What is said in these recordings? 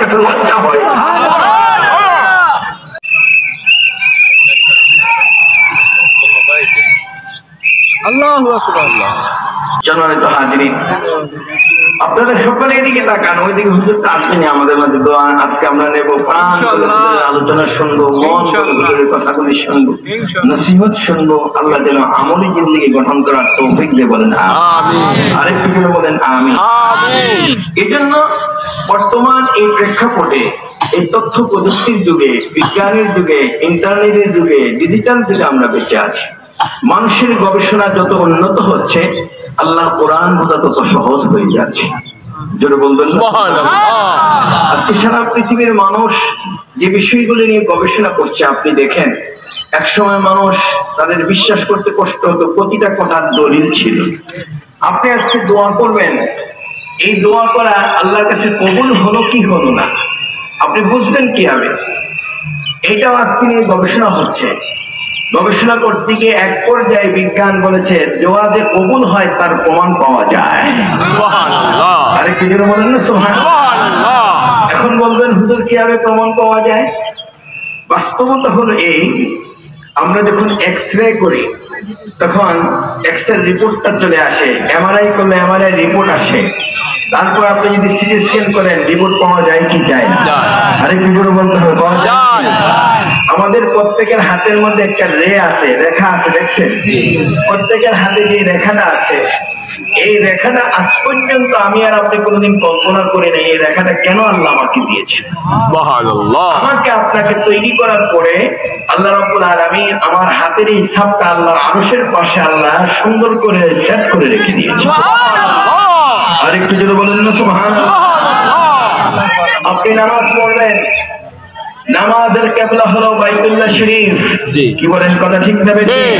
কাছে লজ্জা হয়। আল্লাহু আকবার। সম্মানিত হাজিরিন, আপনারা সকলে এদিকে তাকান, ওইদিকে হুজুর আসেনি আমাদের মাঝে দোয়া। আজকে আমরা নেব প্রাণ আলোচনা শুনবো, মন হুজুরের কথাগুলি শুনবো, নসিহত শুনবো। আল্লাহ যেন আমলি জিন্দেগি গঠন করার তৌফিক দিয়ে বলেন আমিন। আরেকটু করে বলেন আমিন। এই জন্য বর্তমান এই প্রেক্ষাপটে, এই তথ্য প্রযুক্তির যুগে, বিজ্ঞানের যুগে, ইন্টারনেটের যুগে, ডিজিটাল যুগে আমরা বেঁচে আছি। মানুষের গবেষণা যত উন্নত হচ্ছে, আল্লাহর কোরআন বোঝা তত সহজ হয়ে যাচ্ছে। জোরে বলবেন সুবহানাল্লাহ। আজকে সারা পৃথিবীর মানুষ যে বিষয়গুলো নিয়ে গবেষণা করছে, আপনি দেখেন একসময় মানুষ তাদের বিশ্বাস করতে কষ্ট হতো, প্রতিটা কথার দলিল ছিল। আপনি আজকে দোয়া করবেন, এই দোয়া করা আল্লাহর কাছে কবুল হলো কি হলো না আপনি বুঝবেন কিভাবে? এইটাও আজকে নিয়ে গবেষণা হচ্ছে। গবেষণা করতে গিয়ে এক পর্যায়ে বিজ্ঞান বলেছে দোয়া যে কবুল হয় তার প্রমাণ পাওয়া যায়। সুবহানাল্লাহ। আরে কি যেন বলেন না সুবহানাল্লাহ। এখন বলবেন হুজুর কিভাবে প্রমাণ পাওয়া যায়? বাস্তবতা হলো এই, আমরা যখন এক্স-রে করি তখন এক্স-রে রিপোর্টটা চলে আসে, এমআরআই করলে এমআরআই রিপোর্ট আসে। তারপর আপনি যদি সিটি স্ক্যান করেন রিপোর্ট পাওয়া যায় কি যায় না? আরে কি করে বলতে হবে? পাওয়া যায়। আমাদের প্রত্যেকের হাতের মধ্যে একটা রেখা আছে, দেখছেন? প্রত্যেকের হাতে যে রেখাটা আছে, এই রেখাটা আজ পর্যন্ত আমি আর আপনি কোনোদিন কল্পনা করি না এই রেখাটা কেন আল্লাহ আমাকে দিয়েছেন। সুবহানাল্লাহ। আমাকে আপনাকে তৈরি করার পরে আল্লাহ রাব্বুল আলামিন আমার হাতের এই ছাপটা আল্লাহর আরশের পাশে আল্লাহ সুন্দর করে সেট করে রেখে দিয়েছে। সুবহানাল্লাহ। আরেকটু যদি বলেন না সুবহানাল্লাহ। আপনি নামাজ পড়বেন, নামাজের কিবলা হলো বাইতুল্লাহ শরীফ। কি বলেন, কথা ঠিক না বেঠিক?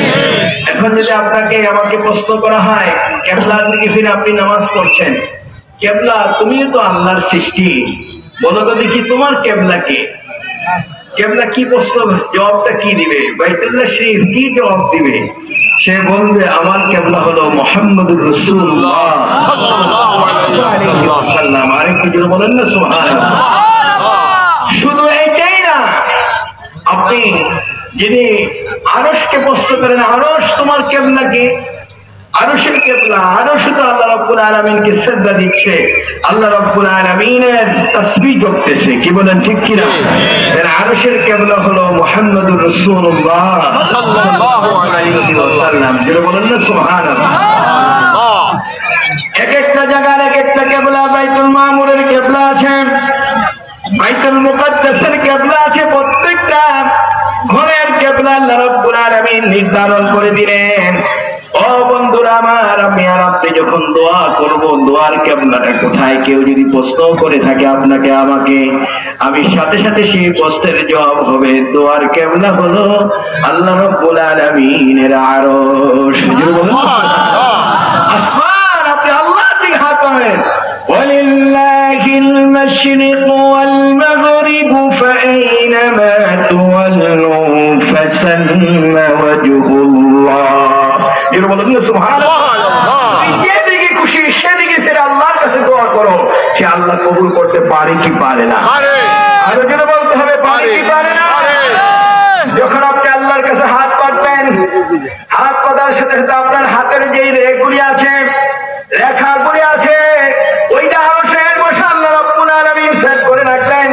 এখন যদি আপনাকে আমাকে প্রশ্ন করা হয় কিবলার দিকে ফিরে আপনি নামাজ পড়ছেন, কিবলা তুমি তো আল্লাহর সৃষ্টি, বলো তো দেখি তোমার কিবলা কে? কিবলা কি প্রশ্ন, জবাবটা কি দিবে? বাইতুল্লাহ শরীফ কি জবাব দিবে? সে বলবে আমার কিবলা হলো মুহাম্মদুর রাসূলুল্লাহ সাল্লাল্লাহু আলাইহি ওয়াসাল্লাম। আরেকটু জোরে বলেন না সুবহানাল্লাহ। শুধু এইটাই না, আপনি যিনি আরশকে প্রশ্ন করেন আরশ তোমার কিবলা কি? আরশের কিবলা, আরশ তো আল্লাহ রাব্বুল আলামিনকে সিজদা দিচ্ছে, আল্লাহ রাব্বুল আলামিনের তাসবিহ করতেছে। কি বলেন ঠিক কি না? এর আরশের কিবলা হলো মুহাম্মদুর রাসূলুল্লাহ সাল্লাল্লাহু আলাইহি ওয়াসাল্লাম। যেটা বলেন না সুবহানাল্লাহ। এক একটা জায়গার এক একটা কিবলা, বাইতুল মামুরের কিবলা আছে, বাইতুল মুকাদ্দাসের কিবলা আছে, প্রত্যেকটা ঘরের কিবলা আল্লাহ রাব্বুল আলামিন নির্ধারণ করে দিলেন। ও বন্ধুরা আমার, আমি আর আপনি যখন দোয়া করব দোয়ার কিবলাটা কোথায় কেউ যদি প্রশ্ন করে থাকে আপনাকে আমাকে, আমি সাথে সাথে সেই প্রশ্নের জবাব হবে দোয়ার কিবলা হলো আল্লাহ রাব্বুল আলামিনের আরশ। আসমান, আপনি আল্লাহর দিকে হাত পাবেন। ওয়ালিল্লাহিল মাশরিকু ওয়াল মাগরিবু ফাআইনামা তুওয়াল্লু ফাসাম্মা ওয়াজহুল্লাহ। যেটা বলেন না সুবহানাল্লাহ। যেদিকে খুশি সেদিকে ফিরে আল্লাহর কাছে দোয়া করো, সে আল্লাহ কবুল করতে পারে কি পারে না? পারে। আর যেটা বলতে হবে পারে কি পারে না? যখন আপনি আল্লাহর কাছে হাত পাতবেন, হাত পাতার সাথে সাথে আপনার হাতের যে রেখাগুলি আছে, ওইটা আরশের বসে আল্লাহ রাব্বুল আলামিন সেট করে রাখলেন।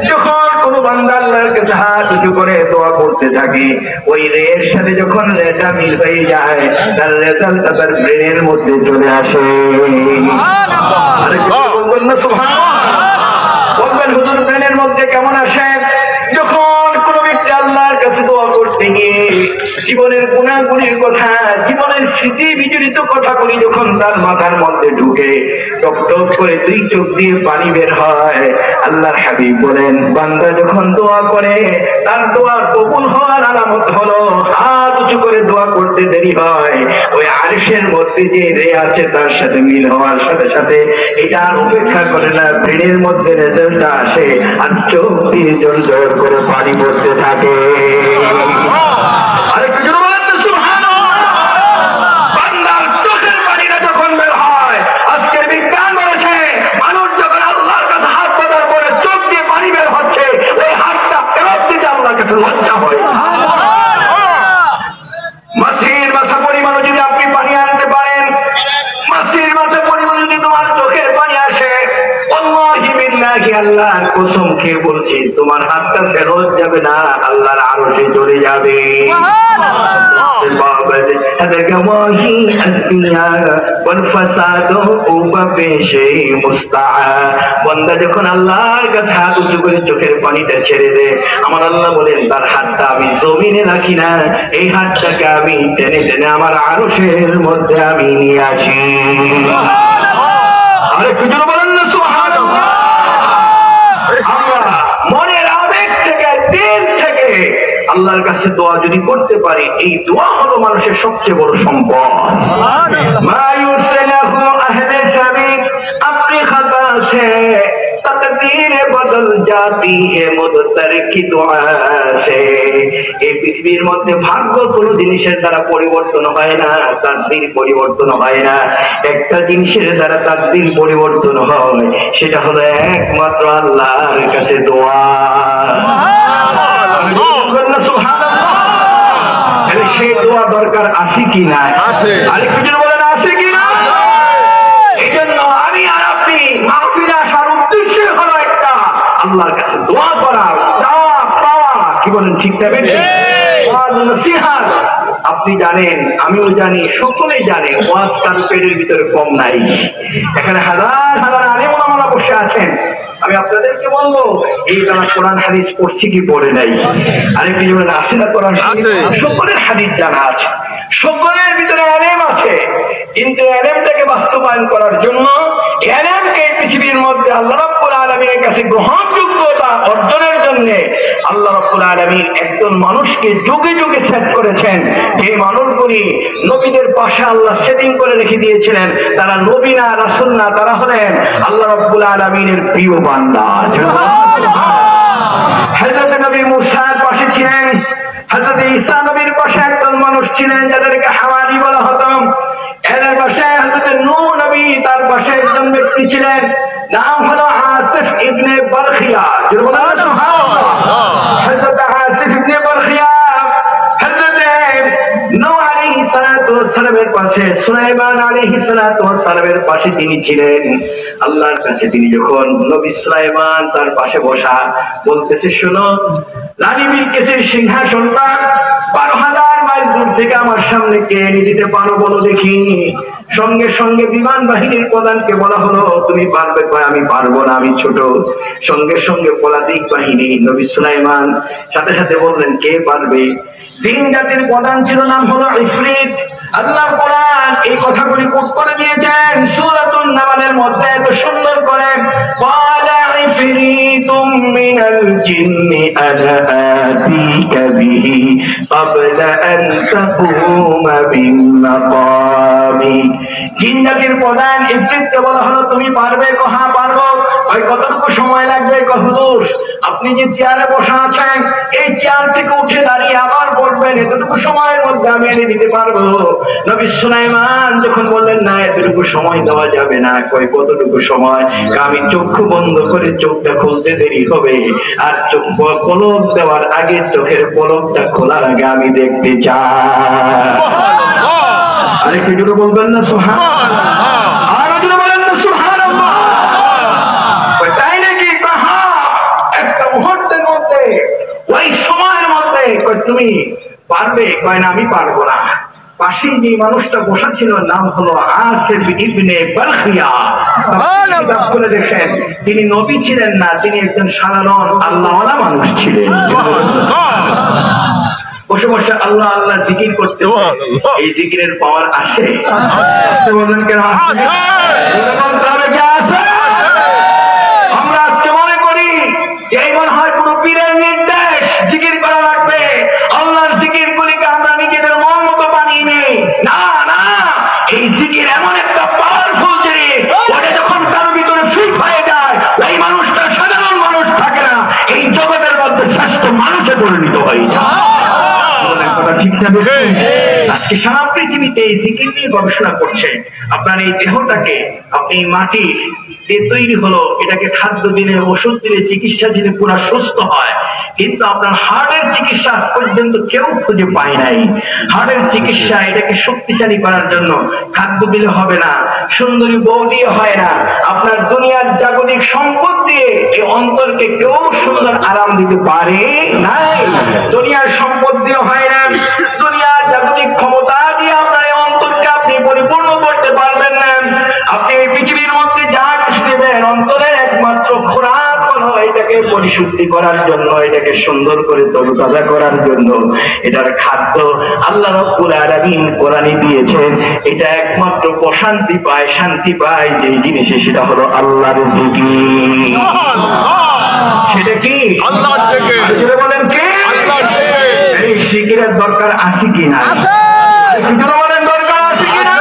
যখন কোন বান্দা আল্লাহর কাছে হাত উঁচু করে দোয়া করতে থাকে, ওই রের সাথে যখন রেটা মিল হয়ে যায়, তার রেজাল্টটা তার ব্রেনের মধ্যে চলে আসে। সুবহানাল্লাহ। আরে বলবেন না সুবহানাল্লাহ? বলবেন হুজুর ব্রেনের মধ্যে কেমন আসে? যখন কোন ব্যক্তি আল্লাহর কাছে দোয়া করতে গিয়ে জীবনের গুণাগুলির কথা, জীবনের স্মৃতি বিজড়িত কথাগুলি যখন তার মাথার মধ্যে ঢুকে, টক টক করে দুই চোখ দিয়ে পানি বের হয়। আল্লাহর হাবিব বলেন বান্দা যখন দোয়া করে তার দোয়া কবুল হওয়ার আলামত হলো হাত উঁচু করে দোয়া করতে দেরি হয়, ওই আরশের মধ্যে যে রে আছে তার সাথে মিল হওয়ার সাথে সাথে এটা আর অপেক্ষা করে না, ব্রেনের মধ্যে রেজাল্টটা আসে আর চোখ দিয়ে জল জল করে পানি পড়তে থাকে। আরেকটু জোরে বলেন তো সুবহানাল্লাহ। বান্দার চোখের পানিটা যখন বের হয়, আজকের বিজ্ঞান বলেছে মানুষ যখন আল্লাহর কাছে হাত পাতার পরে চোখ দিয়ে আল্লাহর কসম খেয়ে বলছি তোমার হাতটা ফেরত যাবে না, আল্লাহর আরশে চলে যাবে। বান্দা যখন আল্লাহর কাছে হাত উঁচু করে চোখের পানিটা ছেড়ে দেয়, আমার আল্লাহ বলেন তার হাতটা আমি জমিনে রাখি না, এই হাতটাকে আমি টেনে টেনে আমার আরশের মধ্যে আমি নিয়ে আসি। আরে কিছু বলেন না সুবহানাল্লাহ। আমরা মনের আবেগ থেকে, দিল থেকে আল্লাহর কাছে দোয়া যদি করতে পারি, এই দোয়া হলো মানুষের সবচেয়ে বড় সম্পদ। মা ইউসলাহু আহলে সাবিল, আপনি খাতা সে तकदीर बदल जाती है मुदतर की दुआ से। এই পৃথিবীর মধ্যে ভাগ্য কোন জিনিসের দ্বারা পরিবর্তন হয় না, তাকদীর পরিবর্তন হয় না। একটা জিনিসের দ্বারা তাকদীর পরিবর্তন হয়, সেটা হলো একমাত্র আল্লাহর কাছে দোয়া। সুবহানাল্লাহ। সেই দোয়া দরকার আছে কি না? আছে। আরেকটু যেন বলেন আছে কি না? এই জন্য আমি আর আপনি মাহফিলে আসার উদ্দেশ্য হলো একটা, আল্লাহর কাছে দোয়া করা, চাওয়া পাওয়া। কি বলেন ঠিক না? নসিহত আপনি জানেন, আমিও জানি, সকলেই জানে, ওয়াজ কারো পেটের ভিতরে কম নাই। এখানে হাজার হাজার আলেম ওলামা বসে আছেন। আমি আপনাদেরকে বলবো, এই তারা কোরআন হাদিস পড়ছি কি পড়ে নাই? আরেকটি যেমন আছে না কোরআন হাদিস, সকলের হাদিস জানা আছে, সকলের ভিতরে এলেম আছে, কিন্তু এলেমটাকে বাস্তবায়ন করার জন্য, এলেমকে পৃথিবীর মধ্যে আল্লাহ রাব্বুল আলামিনের কাছে গ্রহণযোগ্যতা অর্জনের জন্য আল্লাহ রাব্বুল আলামিন একজন মানুষকে যুগে যুগে সেট করেছেন। এই মানুষগুলি নবীদের পাশে আল্লাহ সেটিং করে রেখে দিয়েছিলেন। তারা নবী না, রাসূল না, তারা হলেন আল্লাহ রাব্বুল আলামিনের প্রিয় বান্দা। হযরত নবী মুসার পাশে ছিলেন, হযরত ঈসা নবীর পাশে একজন মানুষ ছিলেন যাদেরকে হাওয়ারি বলা হতো। এদের পাশে হযরত নূহ নবী, তার পাশে একজন ব্যক্তি ছিলেন, নাম হলো আসিফ ইবনে বারখিয়া। সুবহানাল্লাহ। হযরত আসিফ ইবনে বারখিয়া হযরত নূহ আলাইহিস সালাতু ওয়াস সালামের পাশে, সুলাইমান আলাইহিস সালাতু ওয়াস সালামের পাশে তিনি ছিলেন। আল্লাহর কাছে তিনি যখন নবী সুলাইমান তার পাশে বসা, বলতেছে শোনো, রানী বিলকিসের সিংহাসনটা 12,000 মাইল দূর থেকে আমার সামনে কে এনে দিতে পারো বলো দেখি। সঙ্গে সঙ্গে বিমান বাহিনীর প্রধানকে বলা হলো, তুমি পারবে? কয় আমি পারবো না, আমি ছোট। সঙ্গে সঙ্গে পলাতিক বাহিনী, নবী সুলাইমান সাথে সাথে বললেন কে পারবে? জিন জাতির প্রধান ছিল, নাম হলো ইফরিত। আল্লাহ কোরআন এই কথাগুলি কোট করে দিয়েছেন সূরাতুন নামলের মধ্যে এত সুন্দর করে, ক্বালা ইফরিতুম মিনাল জিন্নি আনা আতিকা বিহি ক্বাবলা আন তাকুমা মিন মাকামি। জিন জাতির প্রধান ইফরিতকে বলা হলো, তুমি পারবে? হ্যাঁ পারবো। ওই কতটুকু সময় লাগবে? হুজুর আপনি যে চেয়ারে বসা আছেন, এই চেয়ার থেকে উঠে দাঁড়িয়ে আবার বসবেন, এতটুকু সময়ের মধ্যে আমি এনে দিতে পারবো। নবী সুলাইমান যখন বললেন না এতটুকু সময় দেওয়া যাবে না, কয় কতটুকু সময়? আমি চক্ষু বন্ধ করে চোখটা খুলতে দেরি হবে, আর চোখ পলক দেওয়ার আগে, চোখের পলকটা খোলার আগে আমি দেখতে চাই। আরেকটু জোরে বলবেন না সুবহানাল্লাহ? আরো জোরে বলেন না সুবহানাল্লাহ? তাই নাকি? একটা মুহূর্তের মধ্যে, ওই সময়ের মধ্যে তুমি পারবে? কয় না আমি পারবো না। পাশে যে মানুষটা বসা ছিল নাম হলো আসিফ ইবনে বারখিয়া। খুলে দেখেন, তিনি নবী ছিলেন না, তিনি একজন সাধারণ আল্লাহওয়ালা মানুষ ছিলেন। বসে বসে আল্লাহ আল্লাহ জিকির করতে, এই জিকিরের পাওয়ার আসে? বললেন কেন আসে? আমরা আজকে মনে করি এই মনে হয় কোন পীরের নির্দেশ জিকির করা লাগবে, আল্লাহর জিকির গুলিকে আমরা নিজেদের মন মতো বানিয়ে নেই। না না, এই জিকির এমন একটা পাওয়ারফুল জিনিস, ওটা যখন তার ভিতরে ফিট হয়ে যায়, ওই মানুষটা সাধারণ মানুষ থাকে না, এই জগতের মধ্যে শ্রেষ্ঠ মানুষে পরিণত হয়ে যায়। আজকে সারা পৃথিবীতে এই জিকির নিয়ে গবেষণা করছে। আপনার এই দেহটাকে আপনি মাটি দিয়ে তৈরি হলো, এটাকে খাদ্য দিলে, ওষুধ দিলে, চিকিৎসা দিলে পুরো সুস্থ হয়। কিন্তু আপনার হার্টের চিকিৎসা আজ পর্যন্ত কেউ খুঁজে পায় নাই। হার্টের চিকিৎসা এটাকে শক্তিশালী করার জন্য খাদ্য দিলে হবে না, সুন্দরী বউ দিয়ে হয় না, আপনার দুনিয়ার জাগতিক সম্পদ দিয়ে এই অন্তরকে কেউ সুন্দর আরাম দিতে পারে নাই। দুনিয়ার সম্পদ দিয়ে হয় না, দুনিয়ার জাগতিক ক্ষমতা দিয়ে আপনার এই অন্তরকে আপনি পরিপূর্ণ করতে পারবেন না। আপনি এই পৃথিবীর মধ্যে যা কিছু দেবেন, অন্তরের একমাত্র খোরাক হলো এটাকে পরিশুদ্ধি করার জন্য, এটাকে সুন্দর করে তরতাজা করার জন্য। এটার খাদ্য আল্লাহ রাব্বুল আলামিন কোরআনে দিয়েছেন। এটা একমাত্র প্রশান্তি পায়, শান্তি পায় যে জিনিসে, সেটা হলো আল্লাহর জিকির। সেটা কি? আল্লাহর জিকির। যদি বলেন কি? আল্লাহর জিকির। এই জিকিরের দরকার আছে কি না? আছে। যদি বলেন দরকার আছে কি না?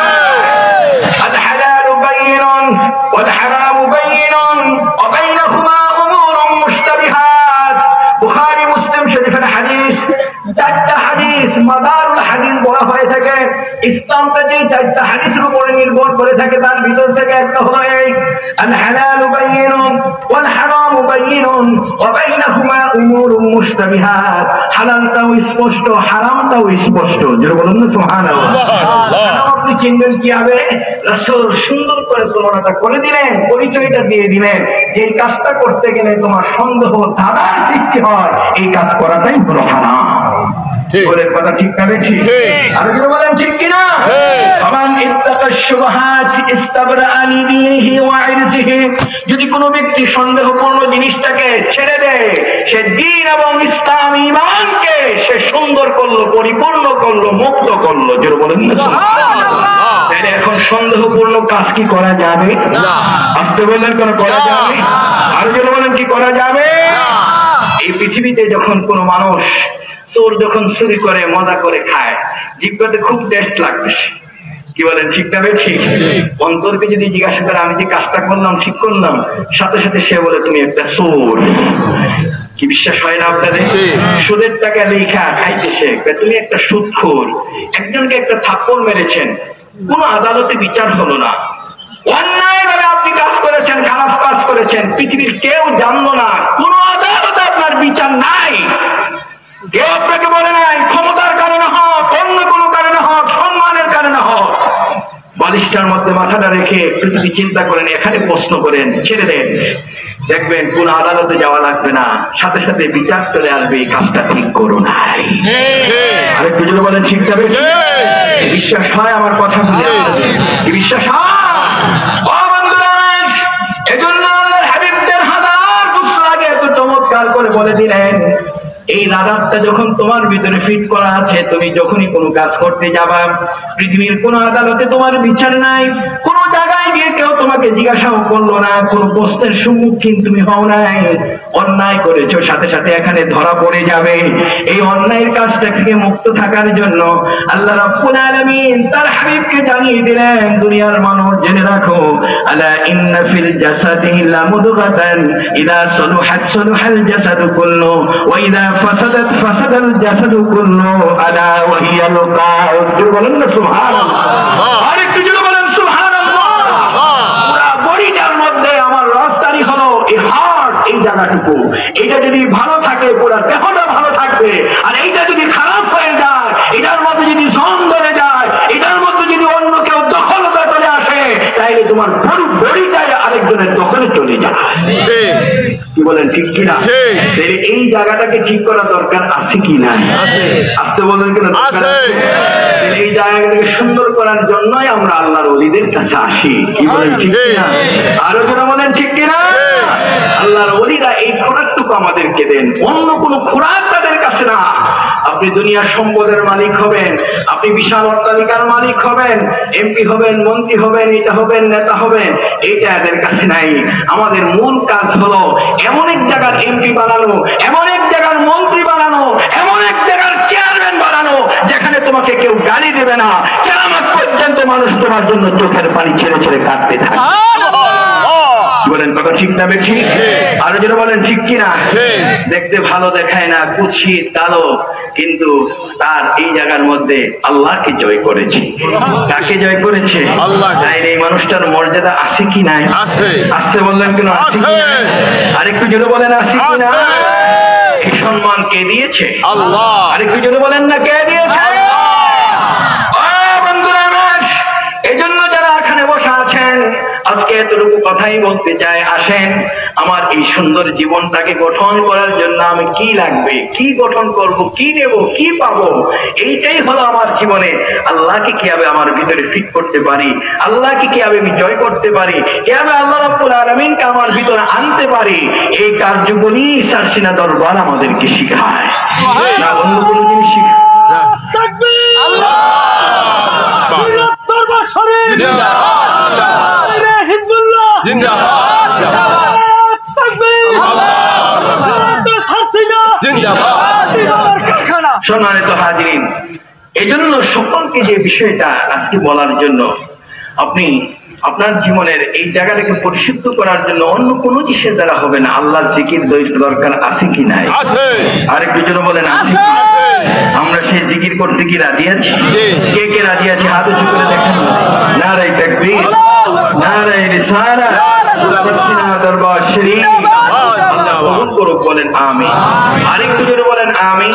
আল হালালু বাইয়িনুন ওয়াল হারামু বাইয়িনুন ওয়া বাইনাহুমা উমুরুন মুশতাবিহাত। বুখারী মুসলিম শরীফের হাদিস। চারটা হাদিস মাদারুল হাদিস বলা হয়ে থাকে। ইসলামটা যে চারটা হাদিসের উপরে নির্ভর করে থাকে, তার ভিতর থেকে একটা হলো এই আল হালালু বাইয়িনুন ওয়াল হারামু বাইয়িনুন ওয়া বাইনাহুমা উমুরুন মুশতাবিহাত। হালালটাও স্পষ্ট, হারামটাও স্পষ্ট। যারা বলেন না সুবহানাল্লাহ। আপনি চিনবেন কিভাবে? রাসূল সুন্দর করে তুলনাটা করে দিলেন, পরিচয়টা দিয়ে দিলেন যে এই কাজটা করতে গেলে তোমার সন্দেহ, ধাঁধার সৃষ্টি হয়, এই কাজ করাটাই হলো হারাম। বলেন কথা ঠিক না বেশি? আর যদি বলেন ঠিক কিনা? ফামান ইত্তাকাশ শুবহাত ইস্তাবরাআ লিদীনিহি ওয়া ইরজিহি। যদি কোনো ব্যক্তি সন্দেহপূর্ণ জিনিসটাকে ছেড়ে দেয়, সে দ্বীন এবং ইসলাম ঈমানকে সে সুন্দর করলো, পরিপূর্ণ করলো, মুক্ত করলো। যারা বলেন না সুবহানাল্লাহ। তাহলে এখন সন্দেহপূর্ণ কাজ কি করা যাবে না? আসতে বলেন কোন করা যাবে? আর যারা বলেন কি করা যাবে? এই পৃথিবীতে যখন কোনো মানুষ, চোর যখন চুরি করে মজা করে খায়, জিহ্বাতে খুব টেস্ট লাগতেছে, কি বলেন ঠিক না ঠিক? অন্তরকে যদি জিজ্ঞাসা করে আমি যে কাজটা করলাম ঠিক করলাম, সাথে সাথে সে বলে তুমি একটা চোর। কি বিশ্বাস হয় না আপনাদের? সুদের টাকা লেখা খাইতেছে, তুমি একটা সুদখোর। একজনকে একটা থাপ্পড় মেরেছেন, কোন আদালতে বিচার হলো না, অন্যায় ভাবে আপনি কাজ করেছেন, খারাপ কাজ করেছেন, পৃথিবীর কেউ জানলো না, কোন আদালতে আপনার বিচার নাই। কেউ আপনাকে বলে নাই ক্ষমতার কারণে হোক, অন্য কোনো কারণে হোক, সম্মানের কারণে হোক। বালিশটার মধ্যে মাথাটা রেখে পৃথিবী চিন্তা করেন, এখানে প্রশ্ন করেন, ছেড়ে দেন, দেখবেন কোন আদালতে যাওয়া লাগবে না, সাথে সাথে বিচার চলে আসবে, এই কাজটা ঠিক করো নাই। আরেকটু যদি বলেন ঠিক যাবে? বিশ্বাস হয় আমার কথা? বিশ্বাস হয়? এজন্য আল্লাহর হাবিবদের হাজার বছর আগে এত চমৎকার করে বলে দিলেন, এই রাদারটা যখন তোমার ভিতরে ফিট করা আছে, তুমি যখনই কোনো কাজ করতে যাবা, পৃথিবীর কোন আদালতে তোমার বিচার নাই, কোন জায়গায় গিয়ে কেউ তোমাকে জিজ্ঞাসাও করলো না, কোন প্রশ্নের সম্মুখীন তুমি হও নাই, অন্যায় করেছো সাথে সাথে এখানে ধরা পড়ে যাবে। এই অন্যায়ের কাজটা থেকে মুক্ত থাকার জন্য আল্লাহ রাব্বুল আলামিন তার হাবিবকে জানিয়ে দিলেন, দুনিয়ার মানুষ জেনে রাখো, আলা ইন্না ফিল জাসাদি লামুদগাতান ইযা সালুহাত সালুহাল জাসাদু কুল্লু ওয়া ইযা ফাসাদাত ফাসাদাল জাসাদু কুল্লু আলা ওয়া হিয়াল কালব। বলেন না সুবহানাল্লাহ। আরেকটু জোরে বলেন সুবহানাল্লাহ। পুরো বডিটার মধ্যে আমার রাজধানী হলো এই হার্ট, এই জায়গাটুকু। এটা যদি ভালো থাকে পুরো দেহটা ভালো থাকবে, আর এইটা যদি খারাপ হয়ে যায়, এটার মধ্যে যদি জং ধরে যায়, এটার মধ্যে যদি অন্য কেউ দখলদার চলে আসে, তাইলে তোমার পুরো বডিটাই আরেকজনের দখলে চলে যায়। কি বলেন ঠিক কিনা? এই জায়গাটাকে ঠিক করা দরকার আছে কি না? আসতে বলেন কিনা? এই জায়গাটাকে সুন্দর করার জন্যই আমরা আল্লাহর ওলিদের কাছে আসি। কি বলেন ঠিক কিনা? আরো যারা বলেন ঠিক কিনা? আল্লাহর ওলিরা এই খোরাকটুকু আমাদেরকে দেন, অন্য কোনো খোরাক তাদের কাছে না। আপনি দুনিয়ার সম্পদের মালিক হবেন, আপনি বিশাল অট্টালিকার মালিক হবেন, এমপি হবেন, মন্ত্রী হবেন, এটা হবেন, নেতা হবেন, এটা এদের কাছে নাই। আমাদের মূল কাজ হলো এমন এক জায়গার এমপি বানানো, এমন এক জায়গার মন্ত্রী বানানো, এমন এক জায়গার চেয়ারম্যান বানানো, যেখানে তোমাকে কেউ গালি দেবে না, কিয়ামত পর্যন্ত মানুষ তোমার জন্য চোখের পানি ছেড়ে ছেড়ে কাঁদতে থাকে। বলেন কথা ঠিক না ঠিক? আরো যেন বলেন ঠিক কিনা? দেখতে ভালো দেখায় না, কুৎসিত কালো, কিন্তু তার এই জায়গার মধ্যে আল্লাহকে জয় করেছে। কাকে জয় করেছে? তাইলে এই মানুষটার মর্যাদা আছে কি নাই? আসতে বললেন কেন? আরেকটু জোরে বলেন আছে কি না? এই সম্মান কে দিয়েছে? আল্লাহ। আরেকটু জোরে বলেন না, কে দিয়েছে? বন্ধুরা আমার, এজন্য যারা এখানে বসে আছেন আজকে এতটুকু কথাই বলতে চাই, আসেন আমার এই সুন্দর জীবনটাকে গঠন করার জন্য আমি কি লাগবে, কি গঠন করব, কি নেব, কি পাবো, এইটাই হলো আমার জীবনে। আল্লাহকে কিভাবে আমার ভিতরে ফিট করতে পারি, আল্লাহকে কিভাবে আমি জয় করতে পারি, কিভাবে আল্লাহ রাব্বুল আলামিনকে আমার ভিতরে আনতে পারি, এই কার্যগুলি সারসিনা দরবার আমাদেরকে শিখায়, না অন্য কোনো জিনিস শিখায়। সম্মানিত হাজিরিন, এজন্য সকলকে যে বিষয়টা আজকে বলার জন্য, আপনি আপনার জীবনের এই জায়গাটাকে পরিশুদ্ধ করার জন্য অন্য কোনো জিনিসের দ্বারা হবে না, আল্লাহর জিকির দরকার আছে কি নাই? আরেকটু জোরে বলেন আছে। আমরা সেই জিকির করতে কি রাজি আছি? কে কে রাজি আছে হাত উঁচু করে দেখেন। নারায়ে তাকবীর, নারায়ে রিসালাত, সারসিনা দরবার শরীফ আল্লাহ কবুল করুক, বলেন আমিন। আরেকটু জোরে বলেন আমিন।